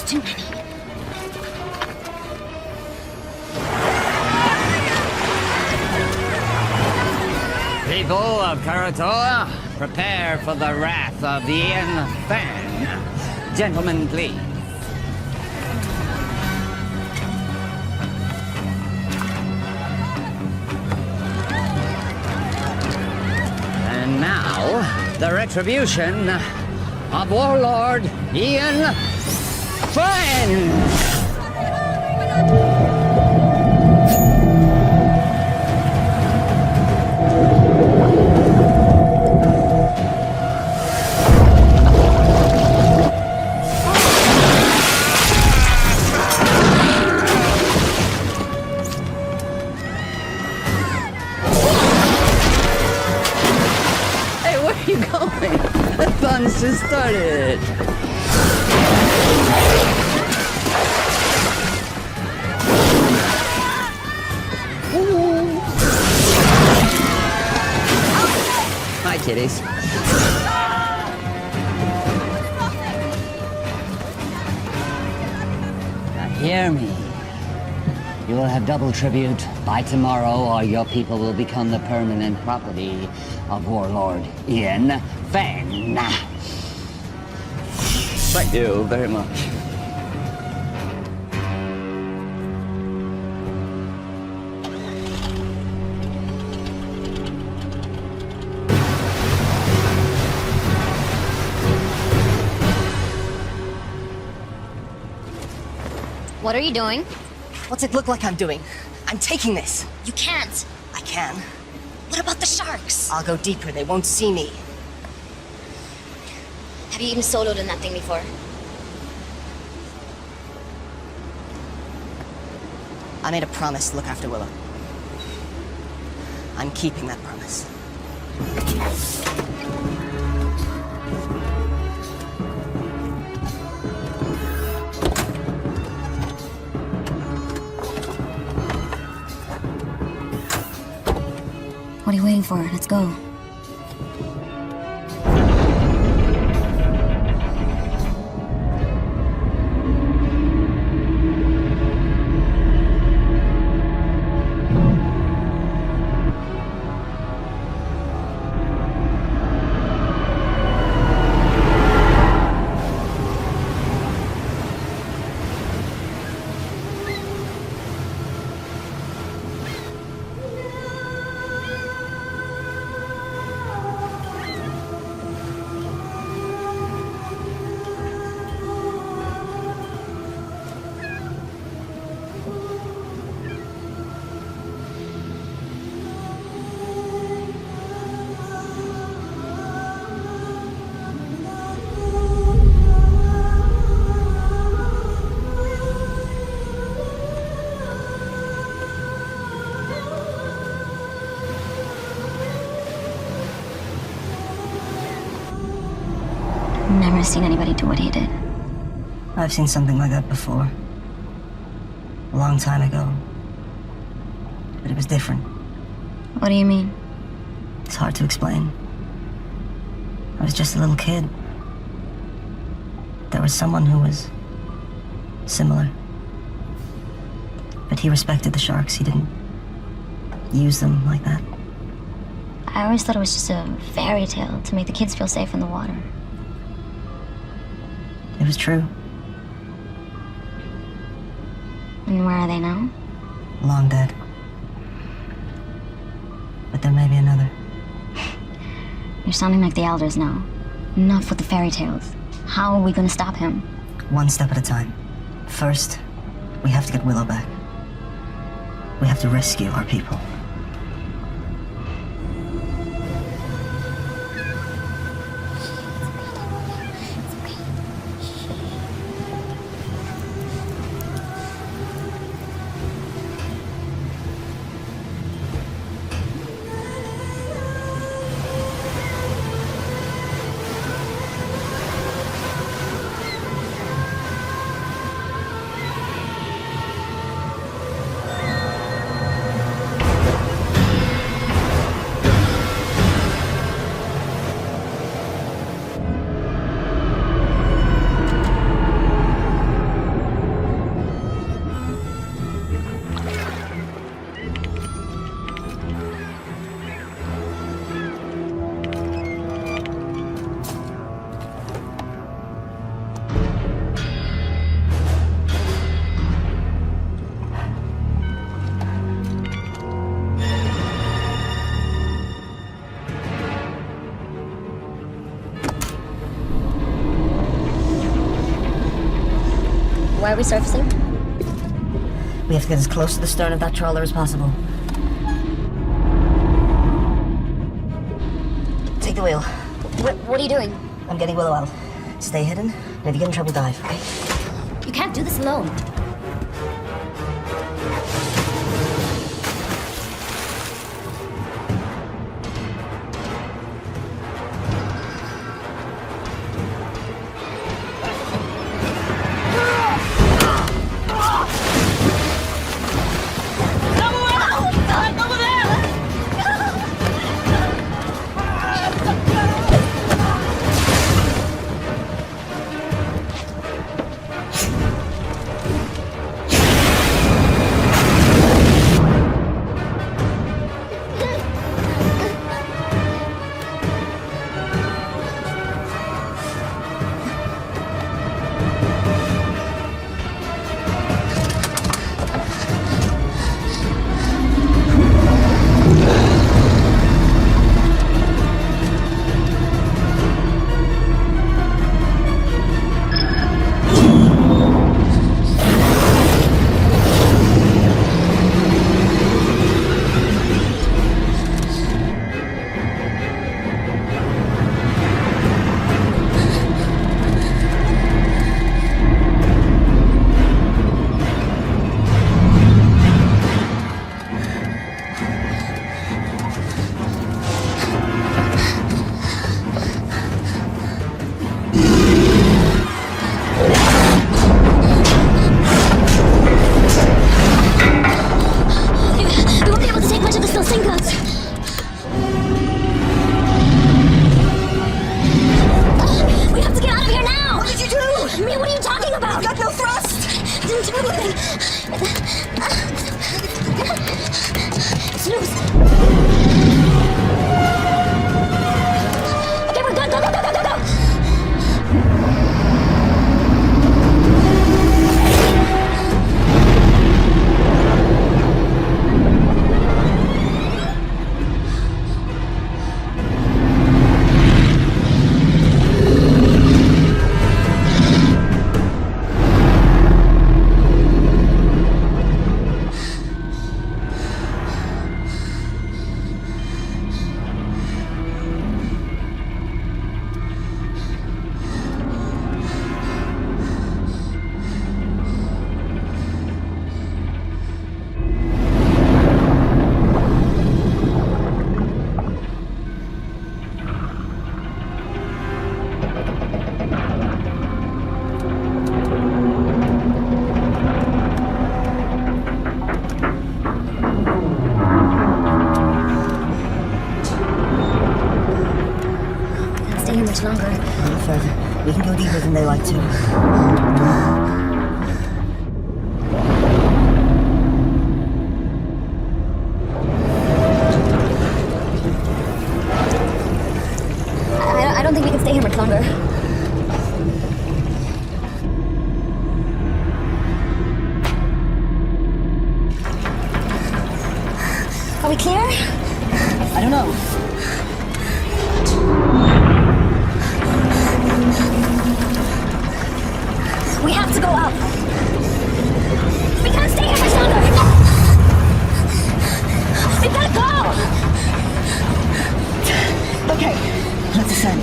too many. People of Karatoa, prepare for the wrath of Ian Fan. Gentlemen, please. And now, the retribution of Warlord Ian Fan! The fun's just started. Hi, kitties. Now hear me. You will have double tribute by tomorrow, or your people will become the permanent property of Warlord Ian Fan. Thank you very much. What are you doing? What's it look like I'm doing? I'm taking this. You can't. I can. What about the sharks? I'll go deeper. They won't see me. Have you even soloed in that thing before? I made a promise to look after Willow. I'm keeping that promise. What are you waiting for? Let's go. Never seen anybody do what he did. I've seen something like that before. A long time ago. But it was different. What do you mean? It's hard to explain. I was just a little kid. There was someone who was similar. But he respected the sharks. He didn't use them like that. I always thought it was just a fairy tale to make the kids feel safe in the water. It was true. And where are they now? Long dead. But there may be another. You're sounding like the elders now. Enough with the fairy tales. How are we gonna stop him? One step at a time. First, we have to get Willow back. We have to rescue our people. resurfacing? We have to get as close to the stern of that trawler as possible. Take the wheel. What are you doing? I'm getting Willow out. Stay hidden, and if you get in trouble, dive, okay? You can't do this alone. much longer. A little further. We can go deeper than they like to. I don't think we can stay here much longer. Are we clear? I don't know. We have to go up. We can't stay here much longer. We gotta go. Okay, let's ascend.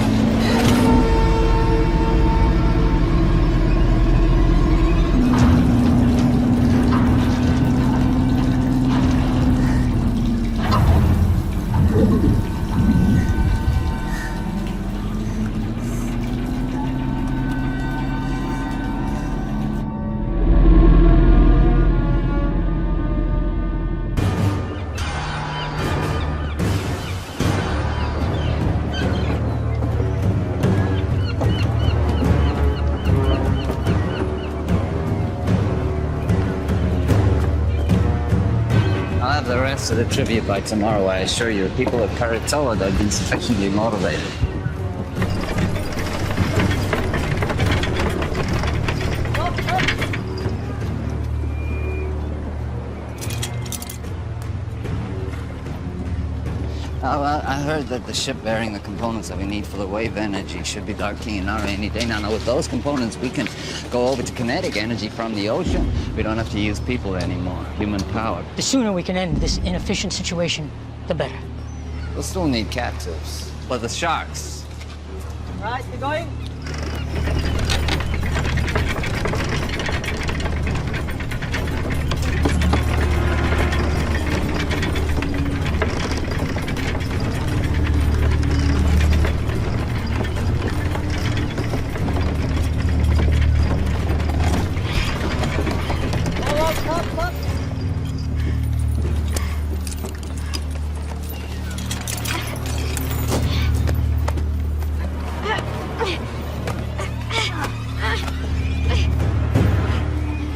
I'll have the rest of the tribute by tomorrow, I assure you. People at Karatoa have been sufficiently motivated. I heard that the ship bearing the components that we need for the wave energy should be docking in our any day. Now, with those components, we can go over to kinetic energy from the ocean. We don't have to use people anymore, human power. The sooner we can end this inefficient situation, the better. We'll still need captives, but the sharks. Right, we're going.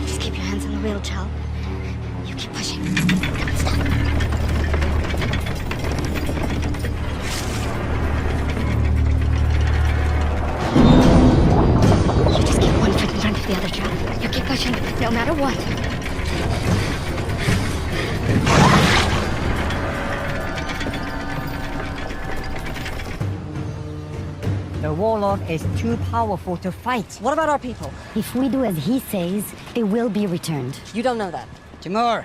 Just keep your hands on the wheel, Chal. You keep pushing. Don't stop. You just keep one foot in front of the other, Chal. You keep pushing, no matter what. The warlord is too powerful to fight. What about our people? If we do as he says, they will be returned. You don't know that. Timur,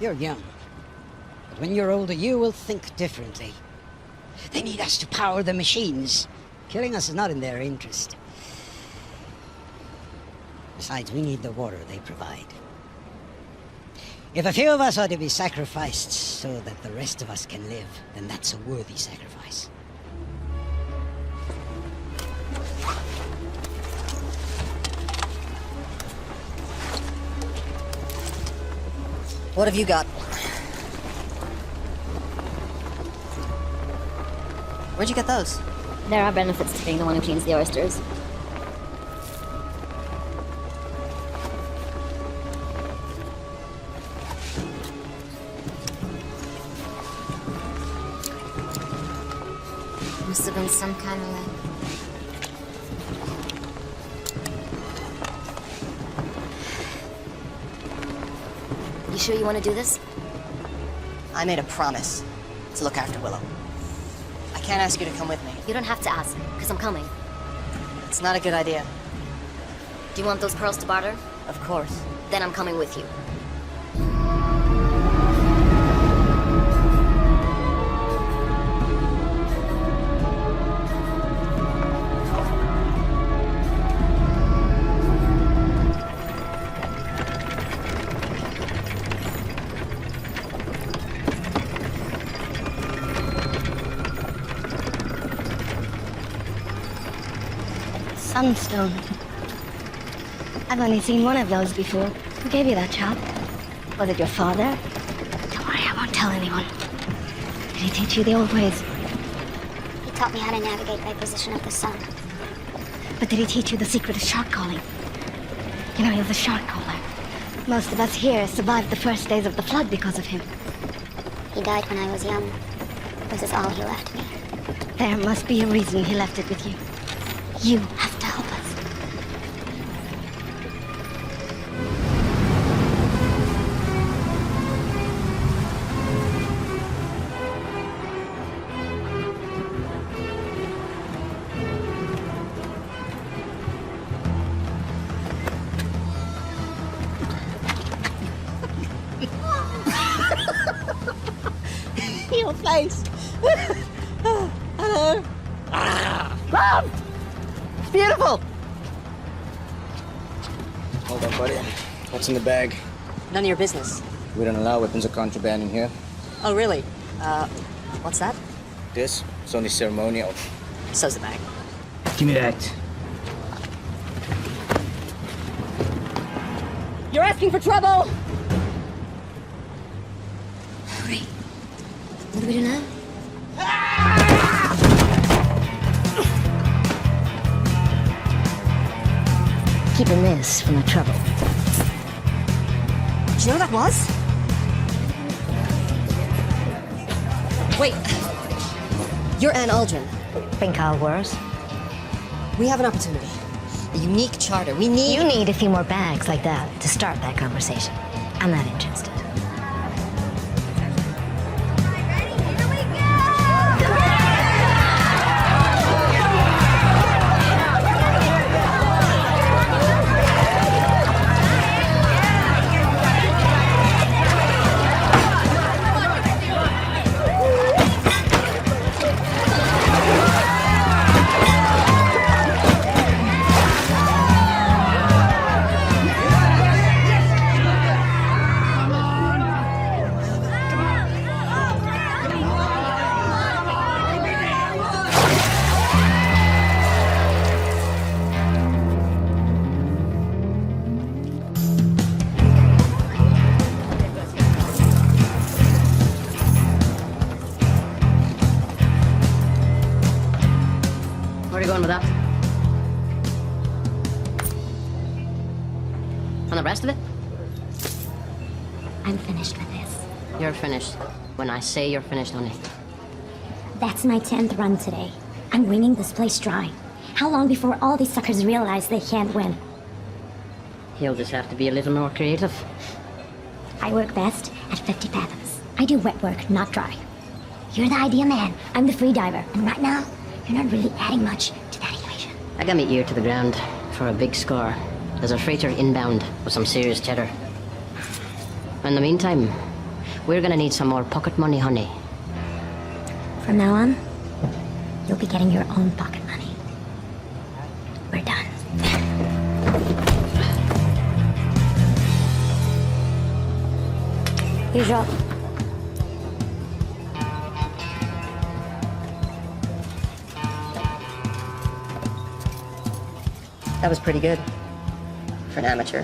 you're young. But when you're older, you will think differently. They need us to power the machines. Killing us is not in their interest. Besides, we need the water they provide. If a few of us are to be sacrificed so that the rest of us can live, then that's a worthy sacrifice. What have you got? Where'd you get those? There are benefits to being the one who cleans the oysters. Must have been some kind of like... You sure you want to do this? I made a promise to look after Willow. I can't ask you to come with me. You don't have to ask, because I'm coming. It's not a good idea. Do you want those pearls to barter? Of course. Then I'm coming with you. Sunstone. I've only seen one of those before. Who gave you that, child? Was it your father? Don't worry, I won't tell anyone. Did he teach you the old ways? He taught me how to navigate by position of the sun. But did he teach you the secret of shark calling? You know, he was a shark caller. Most of us here survived the first days of the flood because of him. He died when I was young. This is all he left me. There must be a reason he left it with you. You have to help us. Your face! Hello! Mom! Beautiful! Hold on, buddy. What's in the bag? None of your business. We don't allow weapons of contraband in here. Oh, really? What's that? This? It's only ceremonial. So's the bag. Give me that. You're asking for trouble! Hurry. What do we do now? Keeping this from the trouble. Did you know what that was? Wait. You're Anne Aldrin. Think I'll worse? We have an opportunity. A unique charter. We need... You need a few more bags like that to start that conversation. I'm not interested. going with that? And the rest of it? I'm finished with this. You're finished. When I say you're finished, honey. That's my 10th run today. I'm wringing this place dry. How long before all these suckers realize they can't win? You'll just have to be a little more creative. I work best at 50 fathoms. I do wet work, not dry. You're the idea man. I'm the free diver. And right now, you're not really adding much to that equation. I got my ear to the ground for a big score. There's a freighter inbound with some serious cheddar. In the meantime, we're gonna need some more pocket money, honey. From now on, you'll be getting your own pocket money. We're done. Here's your... That was pretty good. For an amateur.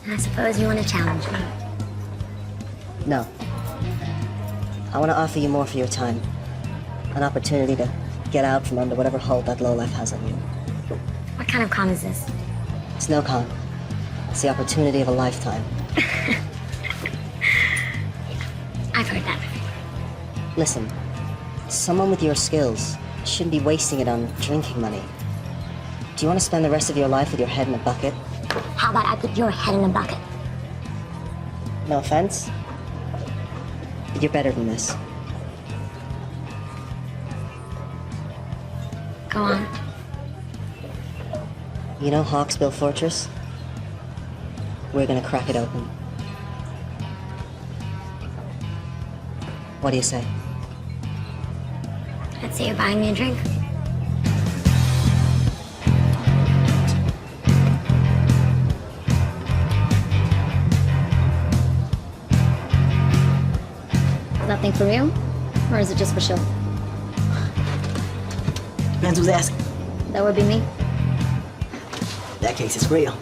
I suppose you want to challenge me. No. I want to offer you more for your time. An opportunity to get out from under whatever hold that lowlife has on you. What kind of con is this? It's no con. It's the opportunity of a lifetime. I've heard that. Listen, someone with your skills shouldn't be wasting it on drinking money. Do you want to spend the rest of your life with your head in a bucket? How about I put your head in a bucket? No offense, but you're better than this. Go on. You know Hawksbill Fortress? We're gonna crack it open. What do you say? I'd say you're buying me a drink. Is that thing for real? Or is it just for show? Depends who's asking. That would be me. In that case, it's real.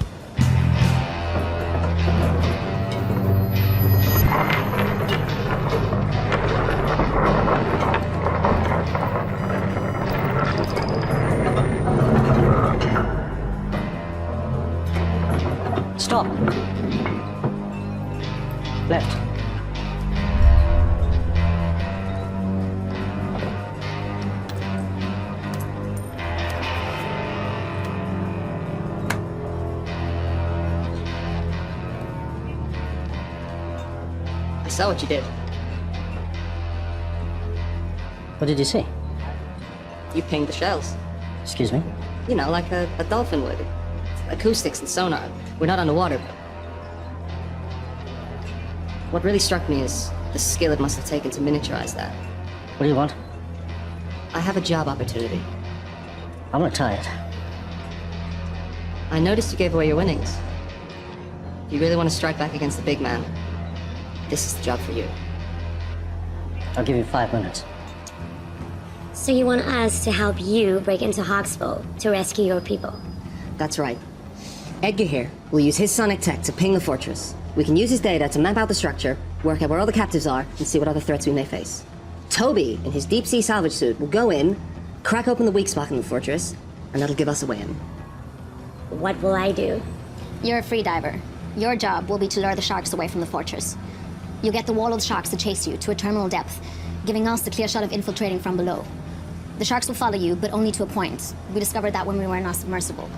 Stop. Left. I saw what you did. What did you say? You pinged the shells. Excuse me? You know, like a dolphin would. Acoustics and sonar. We're not underwater. What really struck me is the skill it must have taken to miniaturize that. What do you want? I have a job opportunity. I'm retired. I noticed you gave away your winnings. If you really want to strike back against the big man, this is the job for you. I'll give you 5 minutes. So you want us to help you break into Hawksbill to rescue your people? That's right. Edgar here will use his sonic tech to ping the fortress. We can use his data to map out the structure, work out where all the captives are, and see what other threats we may face. Toby, in his deep-sea salvage suit, will go in, crack open the weak spot in the fortress, and that'll give us a way in. What will I do? You're a free diver. Your job will be to lure the sharks away from the fortress. You'll get the wall of sharks to chase you to a terminal depth, giving us the clear shot of infiltrating from below. The sharks will follow you, but only to a point. We discovered that when we were in our submersible.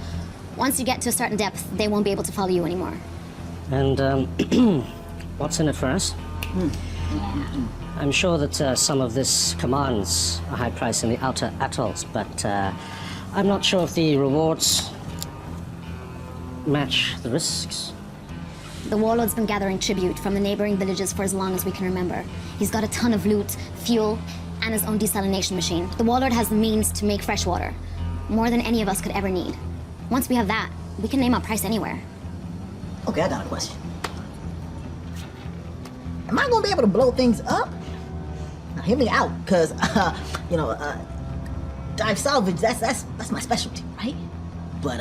Once you get to a certain depth, they won't be able to follow you anymore. And, what's in it for us? I'm sure that some of this commands a high price in the outer atolls, but I'm not sure if the rewards match the risks. The warlord's been gathering tribute from the neighboring villages for as long as we can remember. He's got a ton of loot, fuel, and his own desalination machine. The warlord has the means to make fresh water, more than any of us could ever need. Once we have that, we can name our price anywhere. Okay, I got a question. Am I gonna be able to blow things up? Now, hear me out, cause dive salvage, that's my specialty, right? But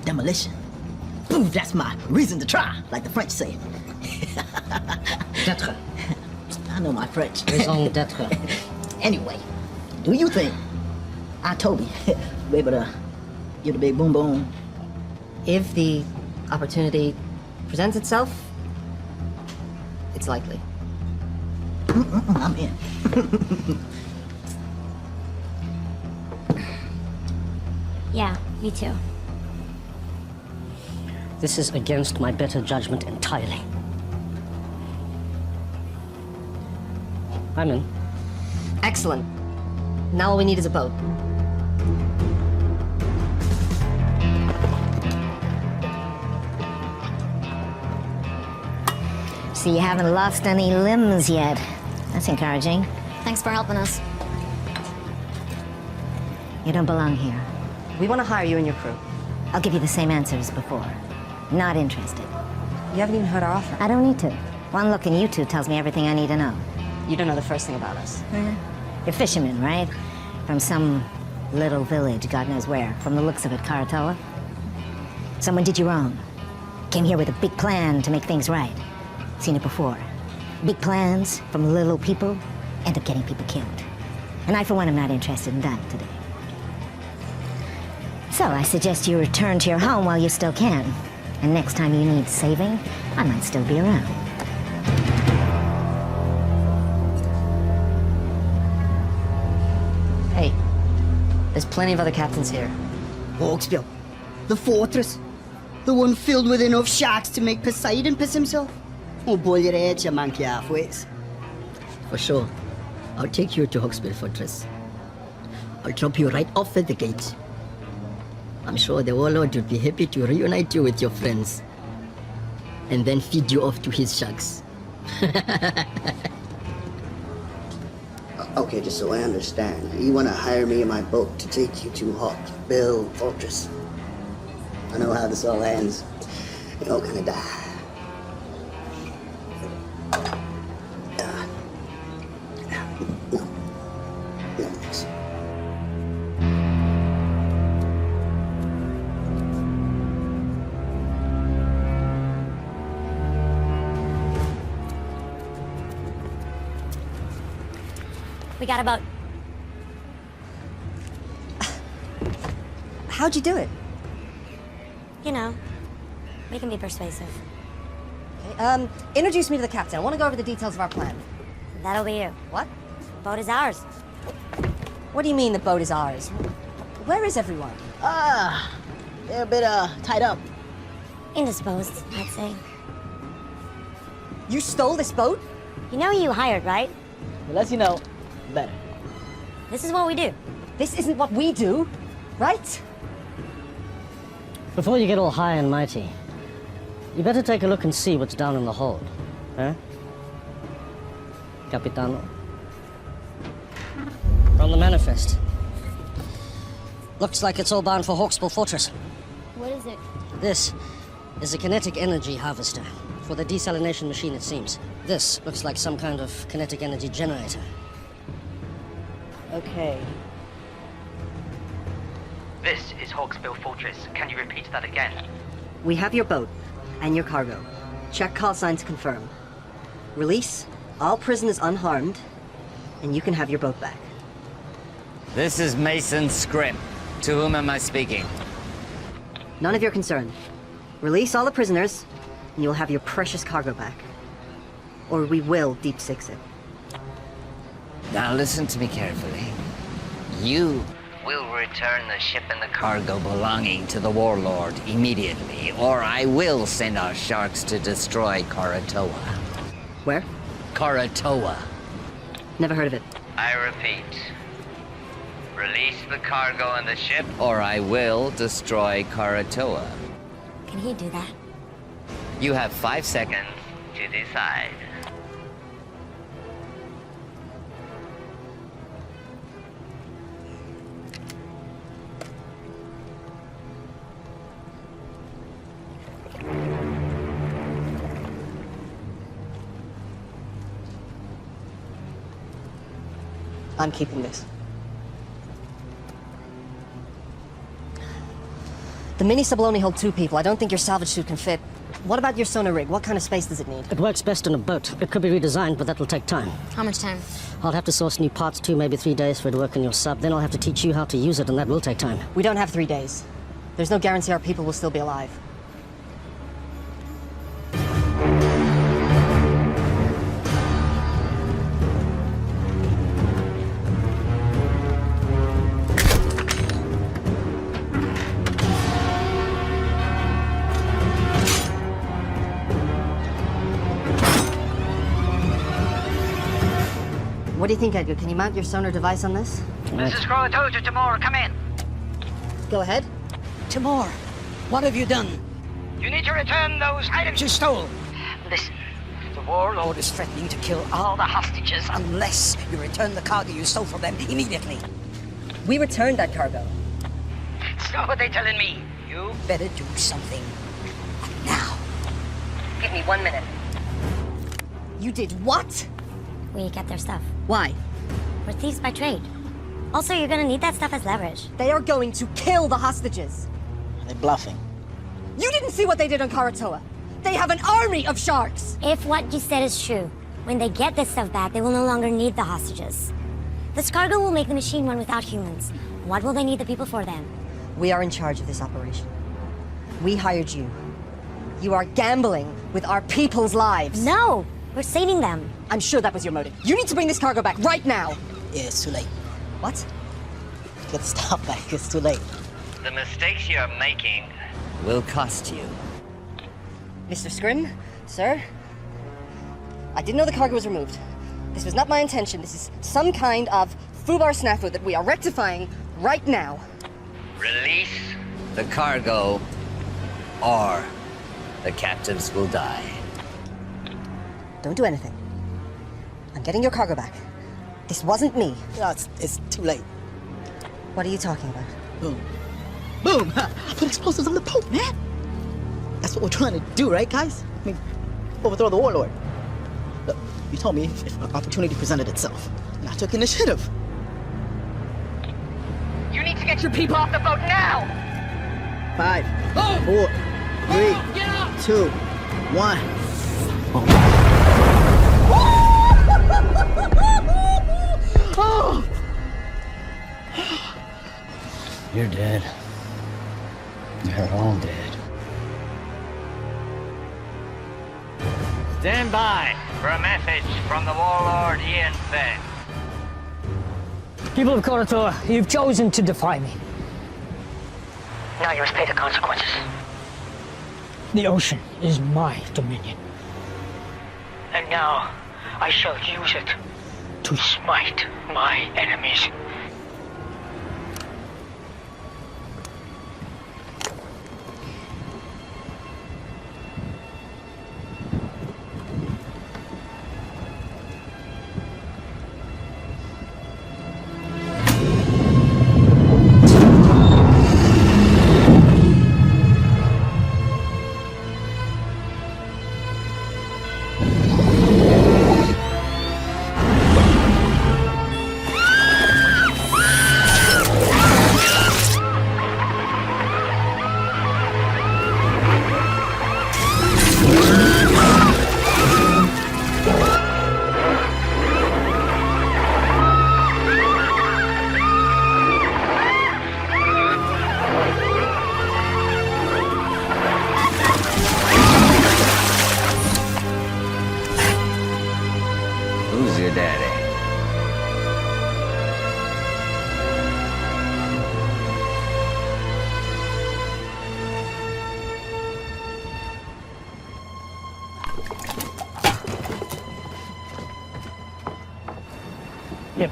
demolition, boom, that's my reason to try, like the French say. D'être. I know my French. Raison d'être. Anyway, do you think Toby be able to get a big boom boom? If the opportunity presents itself, it's likely. I'm in. Yeah, me too. This is against my better judgment entirely. I'm in. Excellent. Now all we need is a boat. So you haven't lost any limbs yet. That's encouraging. Thanks for helping us. You don't belong here. We want to hire you and your crew. I'll give you the same answer as before. Not interested. You haven't even heard our offer. I don't need to. One look in you two tells me everything I need to know. You don't know the first thing about us. You're fishermen, right? From some little village, God knows where. From the looks of it, Karatoa. Someone did you wrong. Came here with a big plan to make things right. Seen it before. Big plans from little people end up getting people killed. And I, for one, am not interested in dying today. So I suggest you return to your home while you still can. And next time you need saving, I might still be around. Hey, there's plenty of other captains here. Hawksbill, the fortress. The one filled with enough sharks to make Poseidon piss himself. Oh, boy, your head, you monkey halfways. For sure. I'll take you to Hawksbill Fortress. I'll drop you right off at the gate. I'm sure the warlord would be happy to reunite you with your friends. And then feed you off to his sharks. Okay, just so I understand, you want to hire me in my boat to take you to Hawksbill Fortress. I know how this all ends. You're all gonna die. No, thanks. We got a boat. How'd you do it? You know, we can be persuasive. Okay, introduce me to the captain. I want to go over the details of our plan. That'll be you. What? Boat is ours. What do you mean the boat is ours? Where is everyone? They're a bit, tied up. Indisposed, I'd say. You stole this boat? You know who you hired, right? The less you know, the better. This is what we do. This isn't what we do, right? Before you get all high and mighty, you better take a look and see what's down in the hold. Huh? Capitano? From the manifest. Looks like it's all bound for Hawksbill Fortress. What is it? This is a kinetic energy harvester. For the desalination machine, it seems. This looks like some kind of kinetic energy generator. Okay. This is Hawksbill Fortress. Can you repeat that again? We have your boat and your cargo. Check call signs to confirm. Release all prisoners unharmed, and you can have your boat back. This is Mason Script. To whom am I speaking? None of your concern. Release all the prisoners, and you'll have your precious cargo back. Or we will deep six it. Now listen to me carefully. You will return the ship and the cargo belonging to the warlord immediately, or I will send our sharks to destroy Karatoa. Where? Karatoa. Never heard of it. I repeat. Release the cargo and the ship, or I will destroy Karatoa. Can he do that? You have 5 seconds to decide. I'm keeping this. The mini sub will only hold 2 people. I don't think your salvage suit can fit. What about your sonar rig? What kind of space does it need? It works best on a boat. It could be redesigned, but that will take time. How much time? I'll have to source new parts, 2, maybe 3 days for it to work on your sub. Then I'll have to teach you how to use it, and that will take time. We don't have 3 days. There's no guarantee our people will still be alive. What do you think, Edgar? Can you mount your sonar device on this? This is Crow. I told you, Timur. Come in. Go ahead. Timur, what have you done? You need to return those items you stole. Listen, the warlord is threatening to kill all the hostages unless you return the cargo you stole from them immediately. We returned that cargo. That's not what they're telling me. You better do something now. Give me 1 minute. You did what? We get their stuff. Why? We're thieves by trade. Also, you're gonna need that stuff as leverage. They are going to kill the hostages. They're bluffing. You didn't see what they did on Karatoa. They have an army of sharks. If what you said is true, when they get this stuff back, they will no longer need the hostages. This cargo will make the machine run without humans. What will they need the people for then? We are in charge of this operation. We hired you. You are gambling with our people's lives. No! We're saving them. I'm sure that was your motive. You need to bring this cargo back right now. Yeah, it's too late. What? Get the stuff back. It's too late. The mistakes you're making will cost you. Mr. Scrim, sir, I didn't know the cargo was removed. This was not my intention. This is some kind of foobar snafu that we are rectifying right now. Release the cargo, or the captives will die. Don't do anything. I'm getting your cargo back. This wasn't me. No, it's too late. What are you talking about? Boom. Boom! I put explosives on the boat, man! That's what we're trying to do, right, guys? I mean, overthrow the warlord. Look, you told me if an opportunity presented itself, and I took initiative. You need to get your people off the boat now! 5, 4, 3, 2, 1. Oh! You're dead. You're all dead. Stand by for a message from the warlord Ian Phim. People of Karatoa, you've chosen to defy me. Now you must pay the consequences. The ocean is my dominion. And now I shall use it to smite my enemies. Who's your daddy? Yep.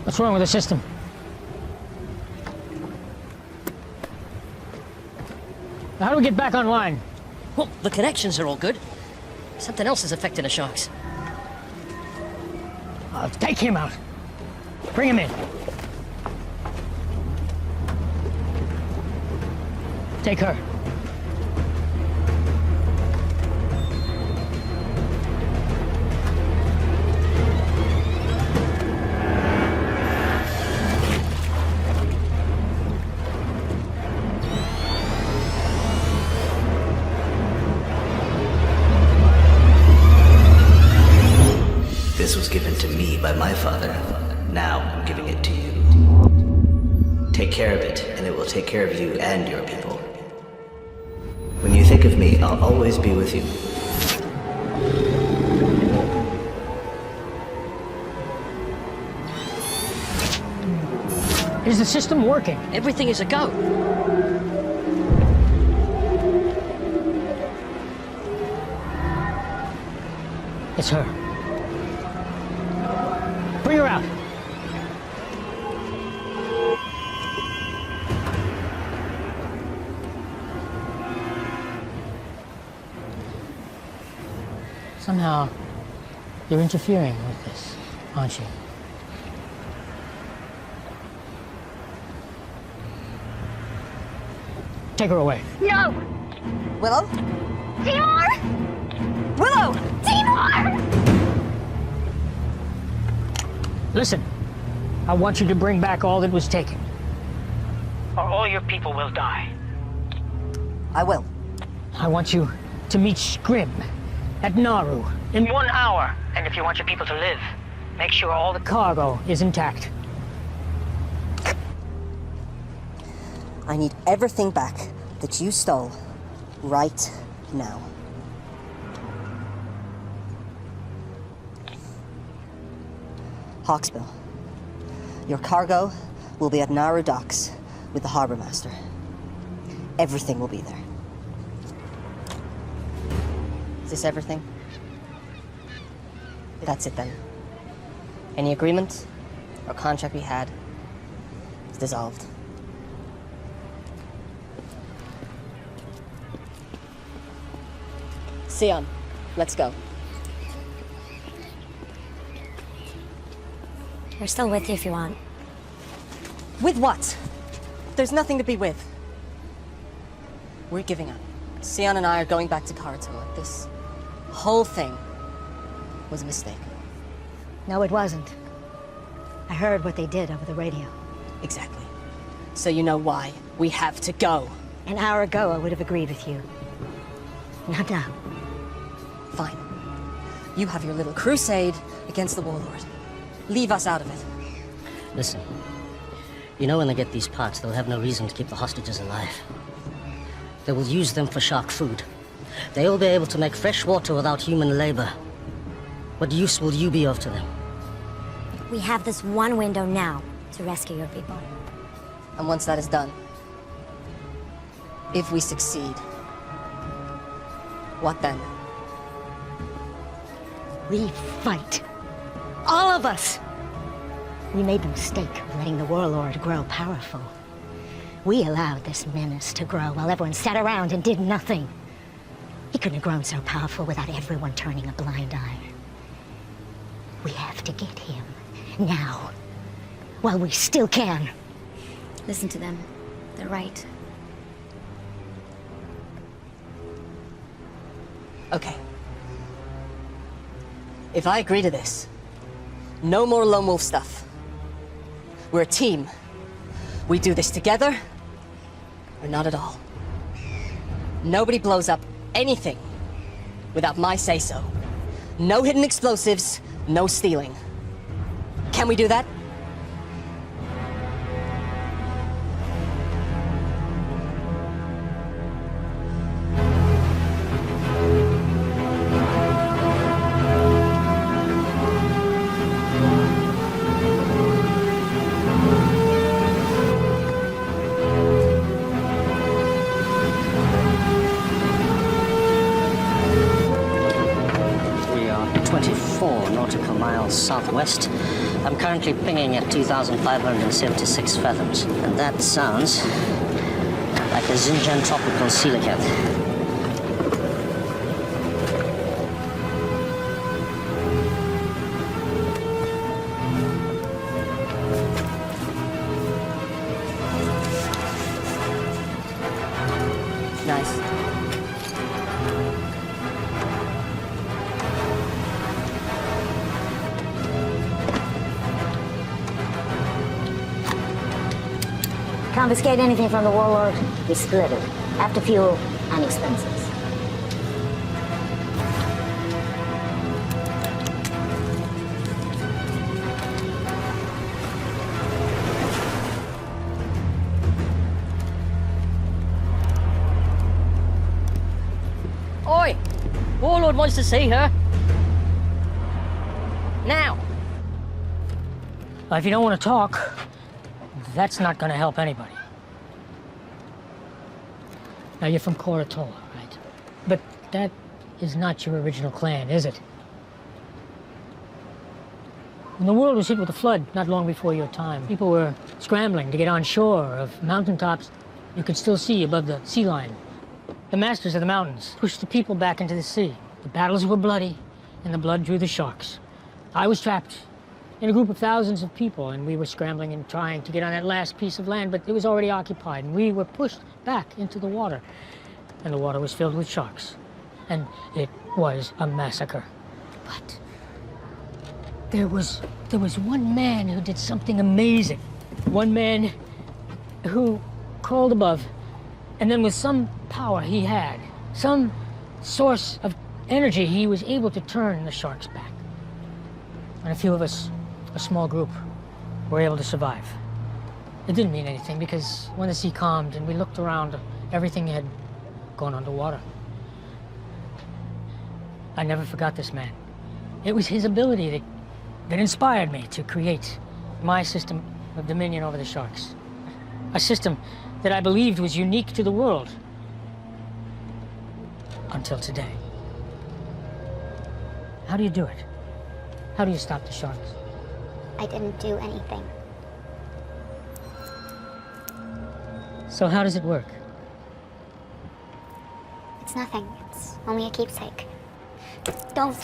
What's wrong with the system? How do we get back online? Well, the connections are all good. Something else is affecting the sharks. Take him out. Bring him in. Take her. This was given to me by my father. Now I'm giving it to you. Take care of it, and it will take care of you and your people. When you think of me, I'll always be with you. Is the system working? Everything is a go. It's her. Bring her out. Somehow, you're interfering with this, aren't you? Take her away. No! Willow? Timur! Willow! Timur! Listen, I want you to bring back all that was taken. Or all your people will die. I will. I want you to meet Scrim at Naru In 1 hour. And if you want your people to live, make sure all the cargo is intact. I need everything back that you stole right now. Hawksbill, your cargo will be at Naru docks with the harbor master. Everything will be there. Is this everything? That's it then. Any agreement or contract we had is dissolved. Sion, let's go. We're still with you if you want. With what? There's nothing to be with. We're giving up. Sion and I are going back to Karatoa. This whole thing was a mistake. No, it wasn't. I heard what they did over the radio. Exactly. So you know why we have to go. An hour ago, I would have agreed with you. Not now. Fine. You have your little crusade against the warlord. Leave us out of it. Listen, you know when they get these parts, they'll have no reason to keep the hostages alive. They will use them for shark food. They'll be able to make fresh water without human labor. What use will you be of to them? We have this one window now to rescue your people. And once that is done, if we succeed, what then? We fight. All of us! We made the mistake of letting the warlord grow powerful. We allowed this menace to grow while everyone sat around and did nothing. He couldn't have grown so powerful without everyone turning a blind eye. We have to get him, now, while we still can. Listen to them. They're right. Okay. If I agree to this, no more lone wolf stuff. We're a team. We do this together, or not at all. Nobody blows up anything without my say-so. No hidden explosives, no stealing. Can we do that? We are 24 nautical miles southwest. I'm currently pinging at 2,576 fathoms. And that sounds like a Xinjiang tropical coelacanth. confiscate anything from the warlord, we split it. After fuel and expenses. Oi! Warlord wants to see her. Now! If you don't want to talk, that's not going to help anybody. Now, you're from Koratola, right? But that is not your original clan, is it? When the world was hit with a flood not long before your time, people were scrambling to get on shore of mountaintops you could still see above the sea line. The masters of the mountains pushed the people back into the sea. The battles were bloody, and the blood drew the sharks. I was trapped in a group of thousands of people, and we were scrambling and trying to get on that last piece of land, but it was already occupied, and we were pushed back into the water. And the water was filled with sharks. And it was a massacre. But there was one man who did something amazing. One man who crawled above, and then with some power he had, some source of energy, he was able to turn the sharks back. And a few of us, a small group, were able to survive. It didn't mean anything because when the sea calmed and we looked around, everything had gone underwater. I never forgot this man. It was his ability that inspired me to create my system of dominion over the sharks. A system that I believed was unique to the world. Until today. How do you do it? How do you stop the sharks? I didn't do anything. So how does it work? It's nothing. It's only a keepsake. Don't.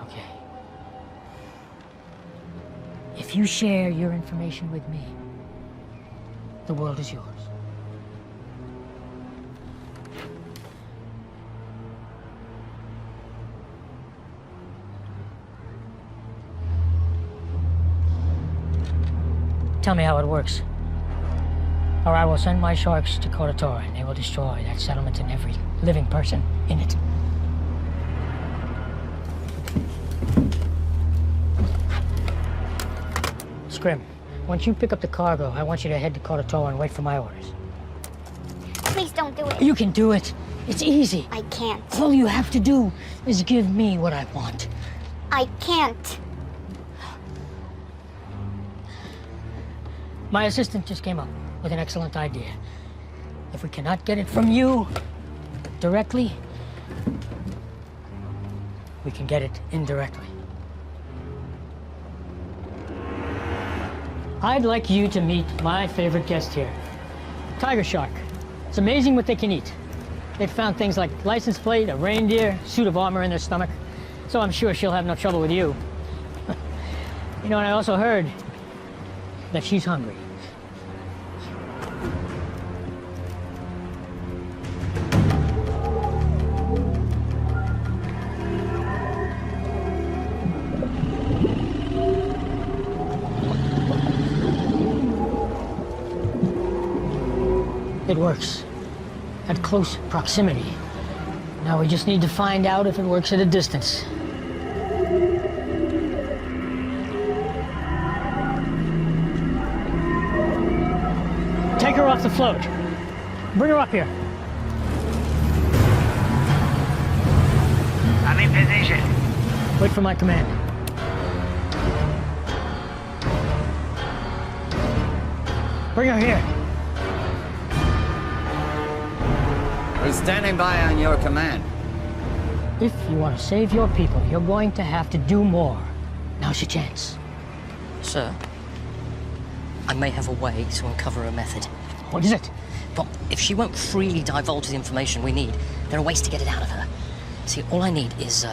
Okay. If you share your information with me, the world is yours. Tell me how it works, or I will send my sharks to Koratola and they will destroy that settlement and every living person in it. Scrim, once you pick up the cargo, I want you to head to Koratola and wait for my orders. Please don't do it. You can do it. It's easy. I can't. All you have to do is give me what I want. I can't. My assistant just came up with an excellent idea. If we cannot get it from you directly, we can get it indirectly. I'd like you to meet my favorite guest here, tiger shark. It's amazing what they can eat. They've found things like license plate, a reindeer, suit of armor in their stomach, so I'm sure she'll have no trouble with you. You know, and I also heard that she's hungry. It works at close proximity. Now we just need to find out if it works at a distance. Take her off the float. Bring her up here. I'm in position. Wait for my command. Bring her here. We're standing by on your command. If you want to save your people, you're going to have to do more. Now's your chance. Sir, I may have a way to uncover her method. What is it? Well, if she won't freely divulge the information we need, there are ways to get it out of her. See, all I need is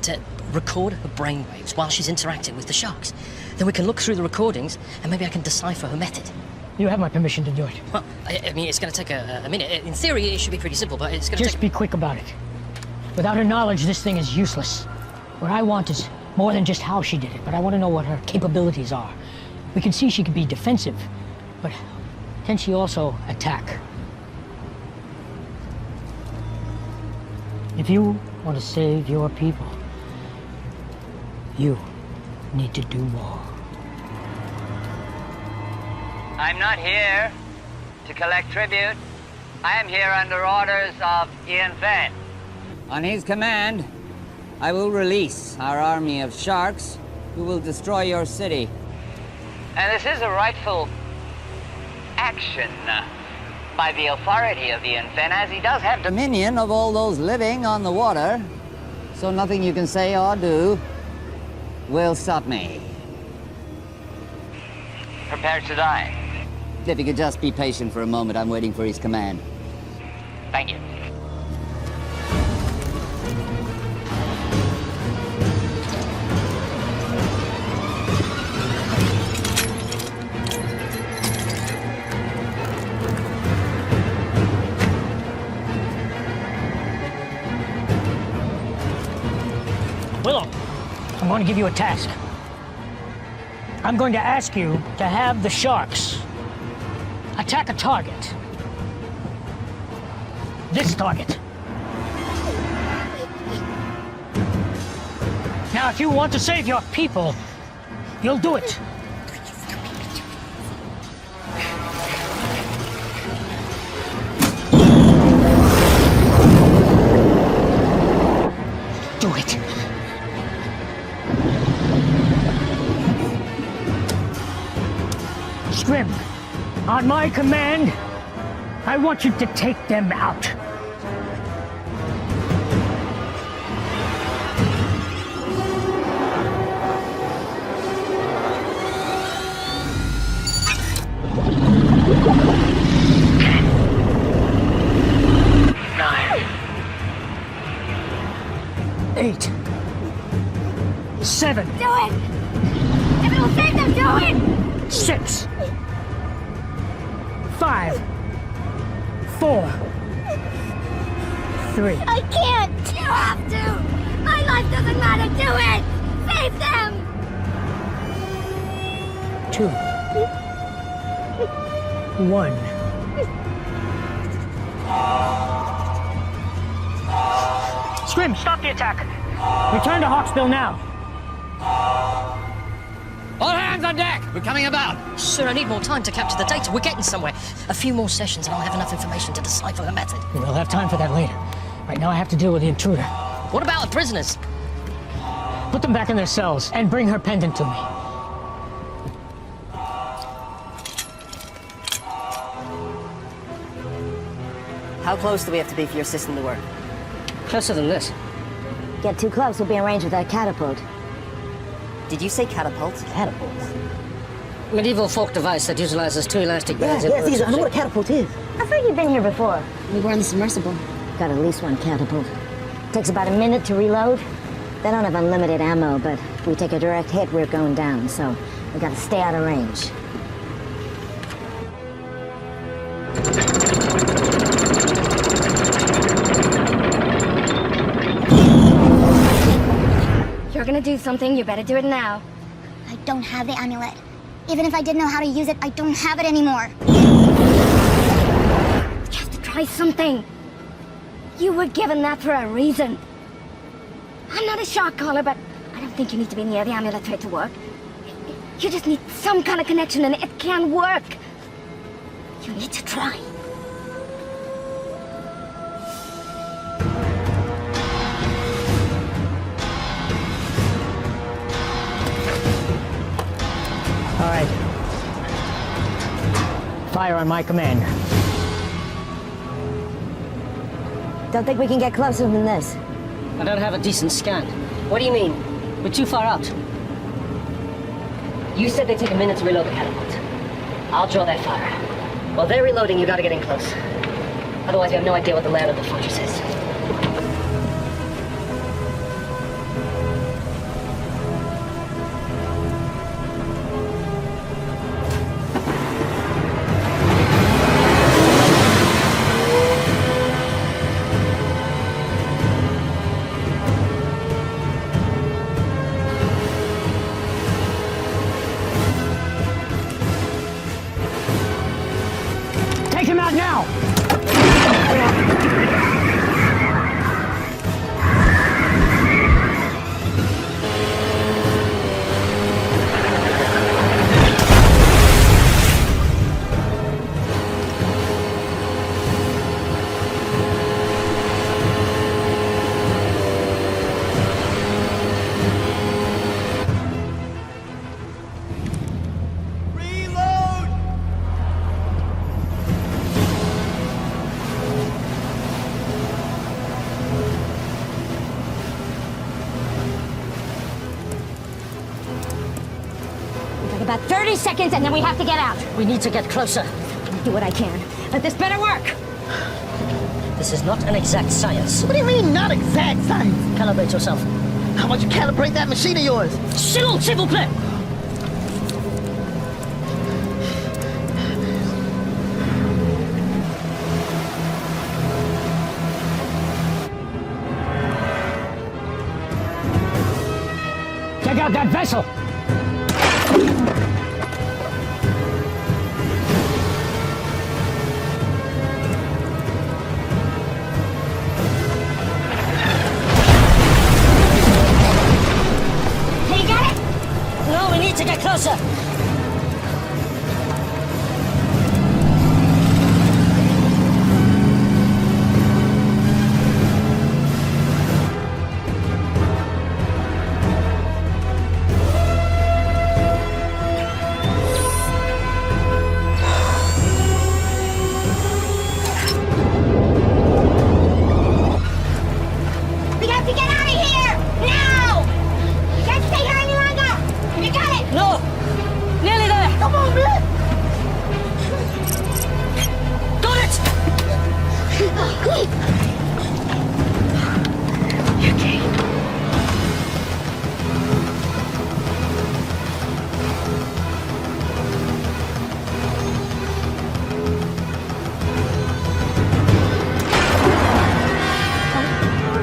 to record her brainwaves while she's interacting with the sharks. Then we can look through the recordings, and maybe I can decipher her method. You have my permission to do it. Well, I mean, it's going to take a minute. In theory, it should be pretty simple, but it's going to Just be quick about it. Without her knowledge, this thing is useless. What I want is more than just how she did it, but I want to know what her capabilities are. We can see she can be defensive, but can she also attack? If you want to save your people, you need to do more. I'm not here to collect tribute. I am here under orders of Ian Fenn. On his command, I will release our army of sharks who will destroy your city. And this is a rightful action by the authority of Ian Fenn, as he does have dominion of all those living on the water. So nothing you can say or do will stop me. Prepare to die. If you could just be patient for a moment, I'm waiting for his command. Thank you. Willow, I'm going to give you a task. I'm going to ask you to have the sharks attack a target. This target. Now, if you want to save your people, you'll do it. Do it. Scrim, on my command, I want you to take them out. Nine. 8. 7. Do it! If it'll save them, do it! 6. 5. 4. 3. I can't! You have to! My life doesn't matter! Do it! Save them! 2. 1. Scrim, stop the attack! Return to Hawksbill now! All hands on deck! We're coming about! Sir, I need more time to capture the data. We're getting somewhere. A few more sessions and I'll have enough information to decipher the method. We'll have time for that later. Right now I have to deal with the intruder. What about the prisoners? Put them back in their cells and bring her pendant to me. How close do we have to be for your system to work? Closer than this. Get too close, we'll be in range with that catapult. Did you say catapult? Catapult? Medieval folk device that utilizes two elastic bands. Yes, I know what a catapult is. I've heard you've been here before. We were on the submersible. Got at least one catapult. Takes about a minute to reload. They don't have unlimited ammo, but if we take a direct hit, we're going down, so we gotta stay out of range. If you're gonna do something, you better do it now. I don't have the amulet. Even if I did know how to use it, I don't have it anymore. You have to try something. You were given that for a reason. I'm not a shark caller, but I don't think you need to be near the amulet for it to work. You just need some kind of connection and it can work. You need to try. All right. Fire on my command. Don't think we can get closer than this. I don't have a decent scan. What do you mean? We're too far out. You said they take a minute to reload the catapult. I'll draw that fire. While they're reloading, you gotta get in close. Otherwise, you have no idea what the layout of the fortress is. About 30 seconds and then we have to get out. We need to get closer. I'll do what I can, but this better work. This is not an exact science. What do you mean, not exact science? Calibrate yourself. How about you calibrate that machine of yours? S'il vous plaît. Check out that vessel. Hey, you got it? No, we need to get closer. We have to get out of here! Now! You can't stay here any longer! You got it! No! Nearly there! Come on, man! Got it!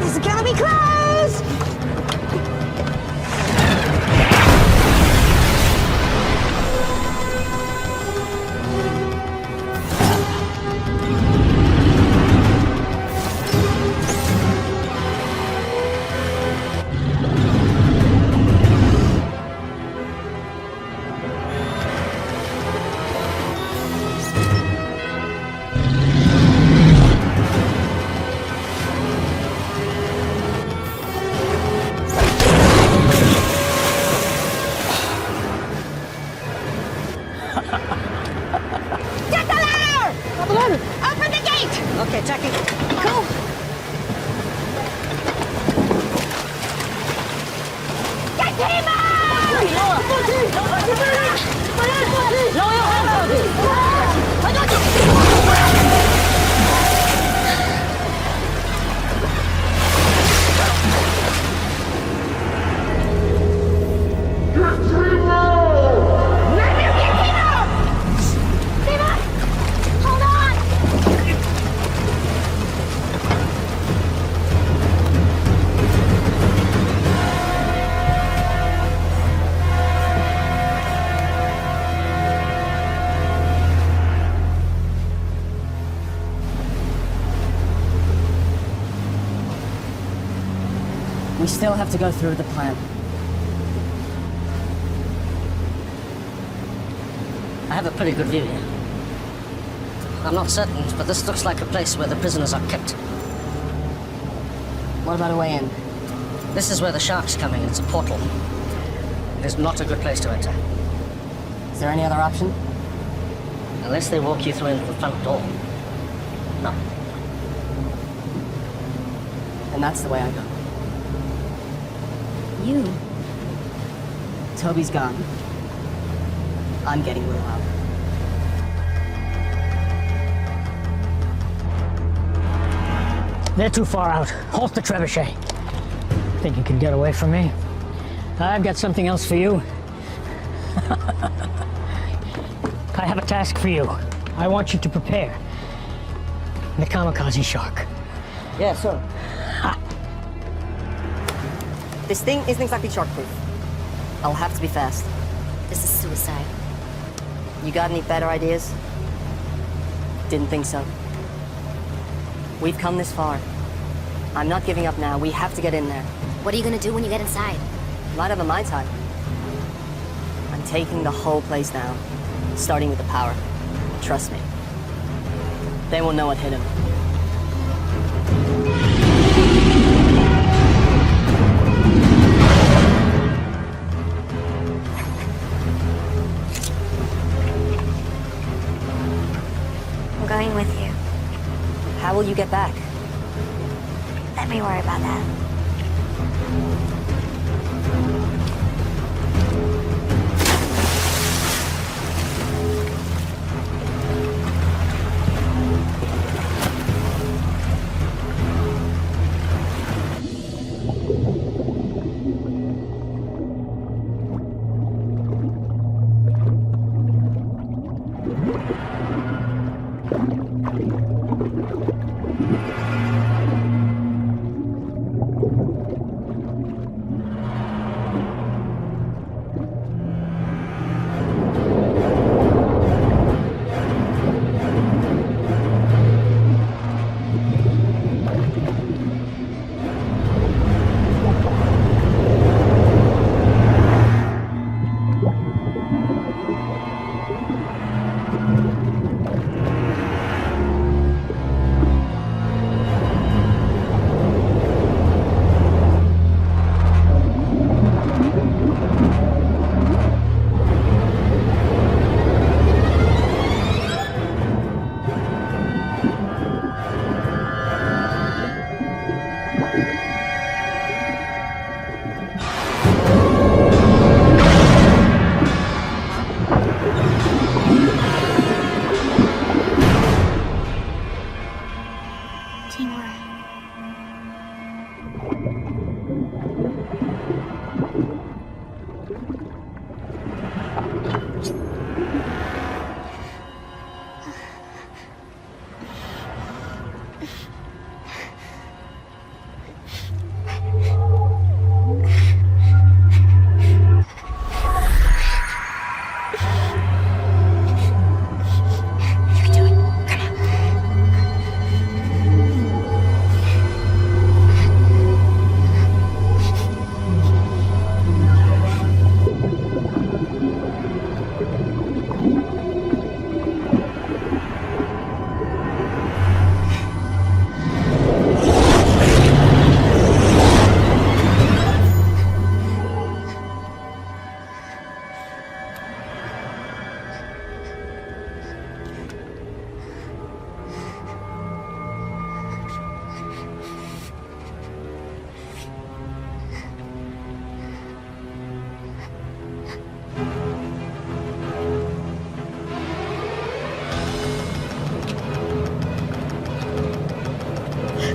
This is gonna be close! Get the ladder! Open the gate! Okay, Jackie. Go! Get him out! Lower your hands, I got you! Hold on! We still have to go through the plan. I have a pretty good view here. I'm not certain, but this looks like a place where the prisoners are kept. What about a way in? This is where the shark's coming. It's a portal. It is not a good place to enter. Is there any other option? Unless they walk you through into the front door. No. And that's the way I go. You? Toby's gone. I'm getting Will out. They're too far out. Halt the trebuchet. Think you can get away from me? I've got something else for you. I have a task for you. I want you to prepare the kamikaze shark. Yeah, sure. This thing isn't exactly shark-proof. I'll have to be fast. This is suicide. You got any better ideas? Didn't think so. We've come this far. I'm not giving up now. We have to get in there. What are you gonna do when you get inside? Might have a Mai Tai. I'm taking the whole place down, starting with the power. Trust me. They won't know what hit him. I'm going with you. How will you get back? Let me worry about that.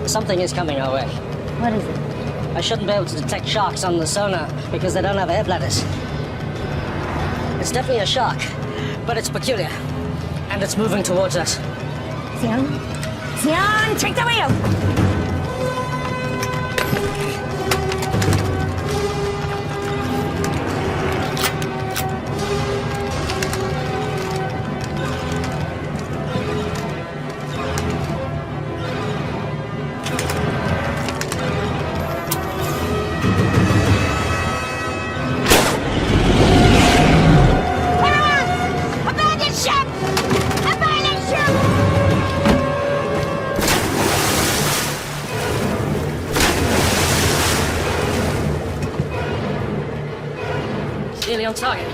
Something is coming our way. What is it? I shouldn't be able to detect sharks on the sonar because they don't have air bladders. It's definitely a shark, but it's peculiar. And it's moving towards us. Xian? Xian, take the wheel! Nearly on target.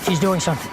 She's doing something.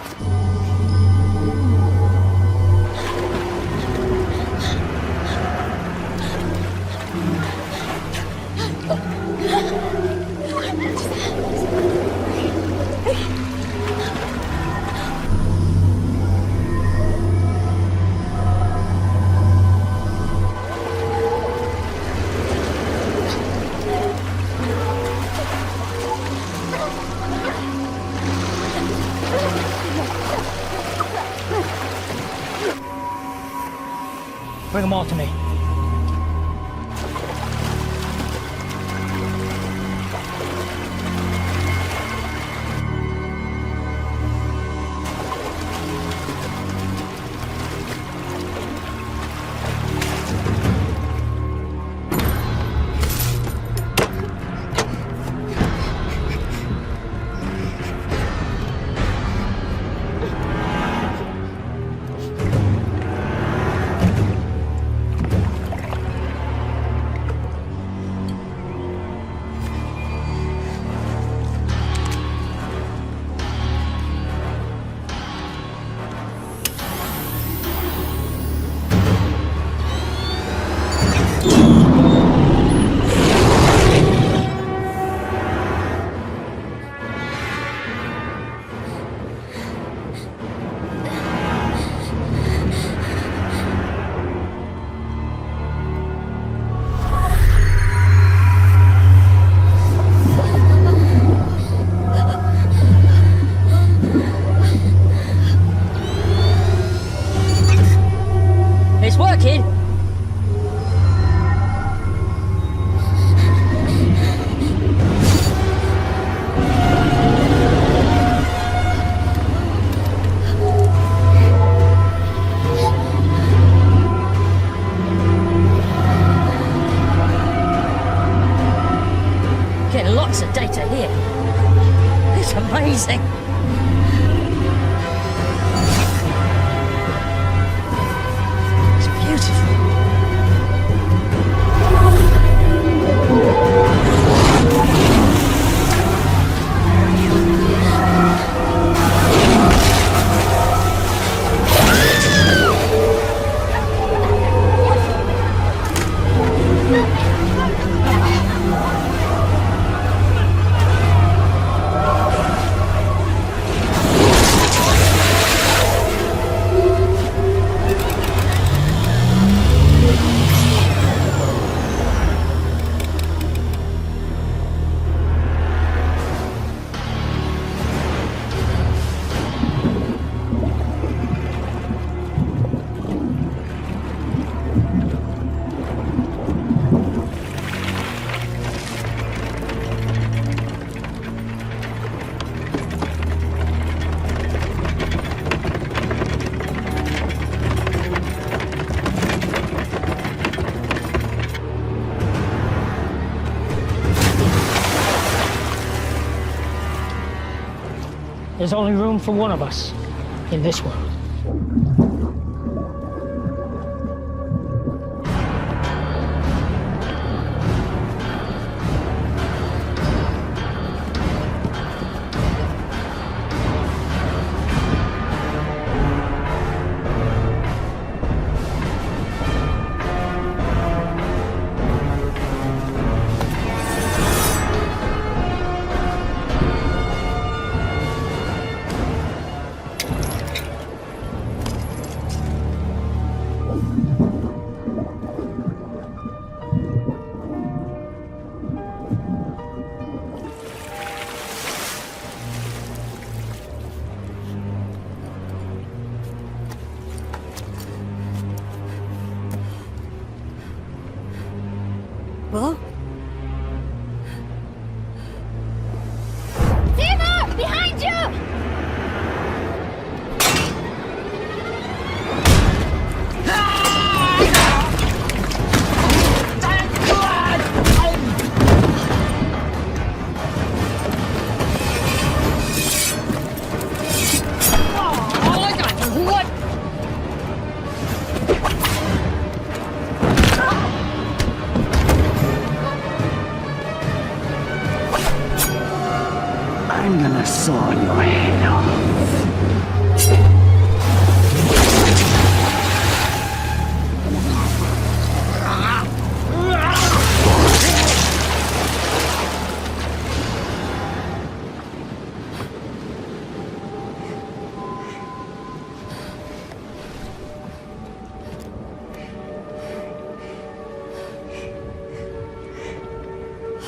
Bring them all to me. It's working! Getting lots of data here. It's amazing. It's beautiful. There's only room for one of us in this world.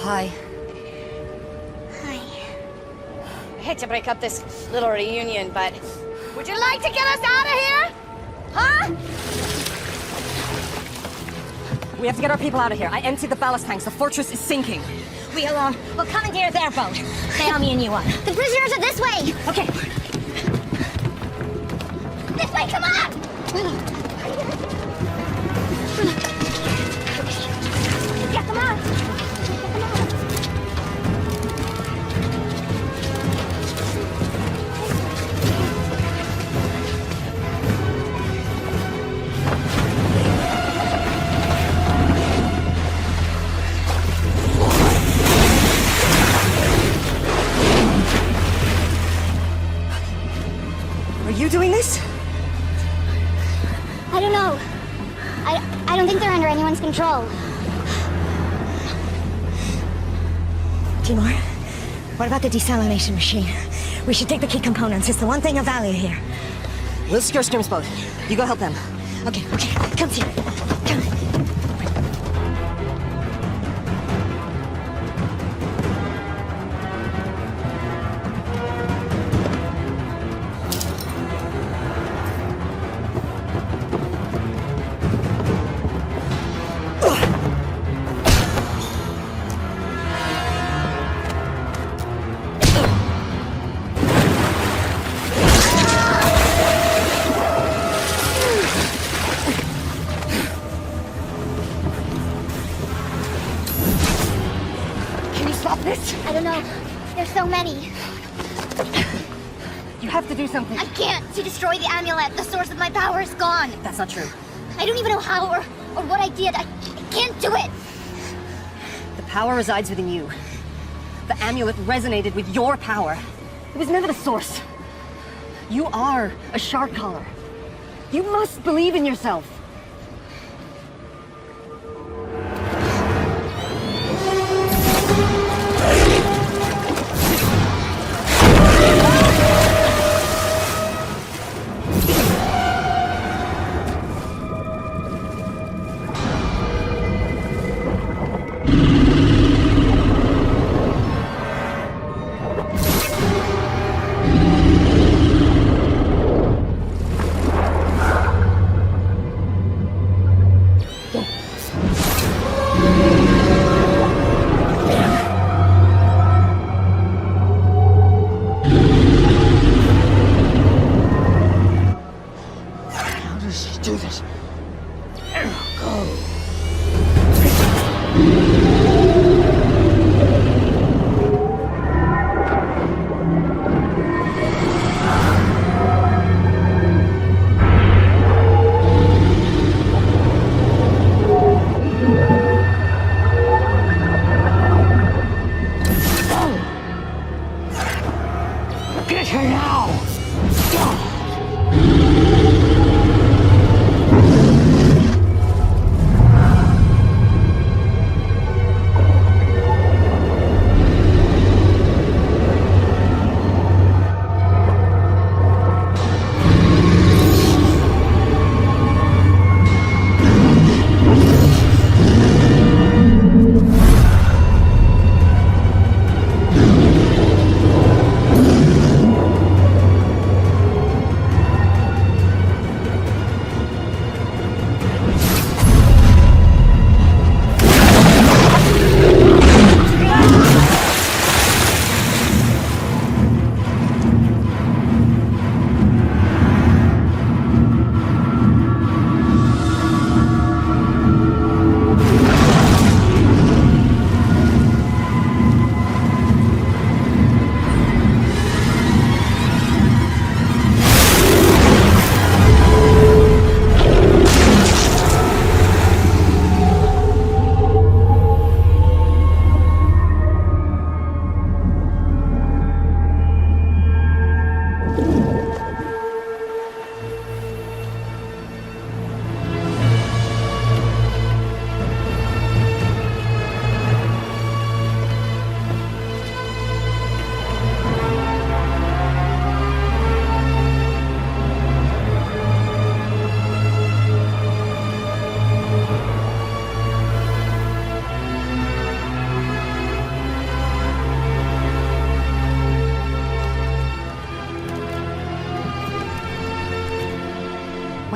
Hi. Hi. I hate to break up this little reunion, but would you like to get us out of here? Huh? We have to get our people out of here. I emptied the ballast tanks. The fortress is sinking. We'll commandeer their boat. Bail me and you up. The prisoners are this way! Okay. This way, come on! Yeah, come on! Are you doing this? I don't know. I don't think they're under anyone's control. Timur, what about the desalination machine? We should take the key components. It's the one thing of value here. We'll secure Sturm's boat. You go help them. Okay, come here. Come. I don't know. There's so many. You have to do something. I can't. To destroy the amulet, the source of my power is gone. That's not true. I don't even know how or what I did. I can't do it. The power resides within you. The amulet resonated with your power. It was never the source. You are a shark collar. You must believe in yourself.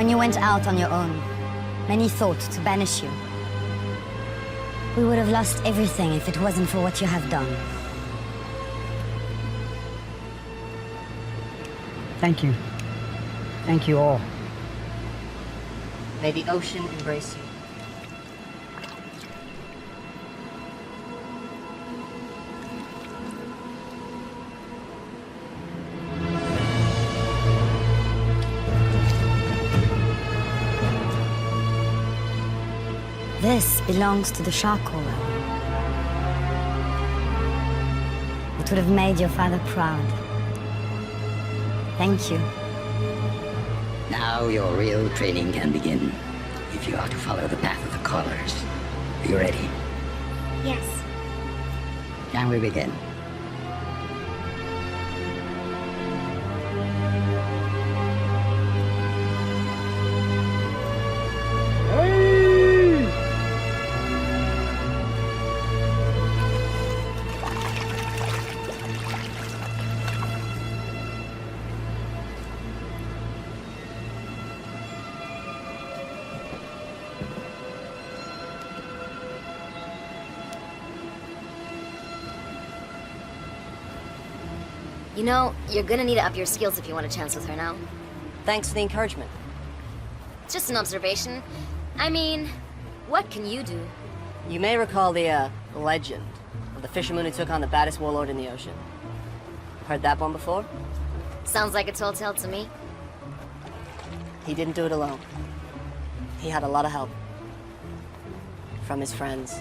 When you went out on your own, many thought to banish you. We would have lost everything if it wasn't for what you have done. Thank you. Thank you all. May the ocean embrace you. This belongs to the shark caller. It would have made your father proud. Thank you. Now your real training can begin. If you are to follow the path of the callers. Are you ready? Yes. Can we begin? You know, you're gonna need to up your skills if you want a chance with her now. Thanks for the encouragement. It's just an observation. I mean, what can you do? You may recall the legend of the fisherman who took on the baddest warlord in the ocean. Heard that one before? Sounds like a tall tale to me. He didn't do it alone. He had a lot of help. From his friends.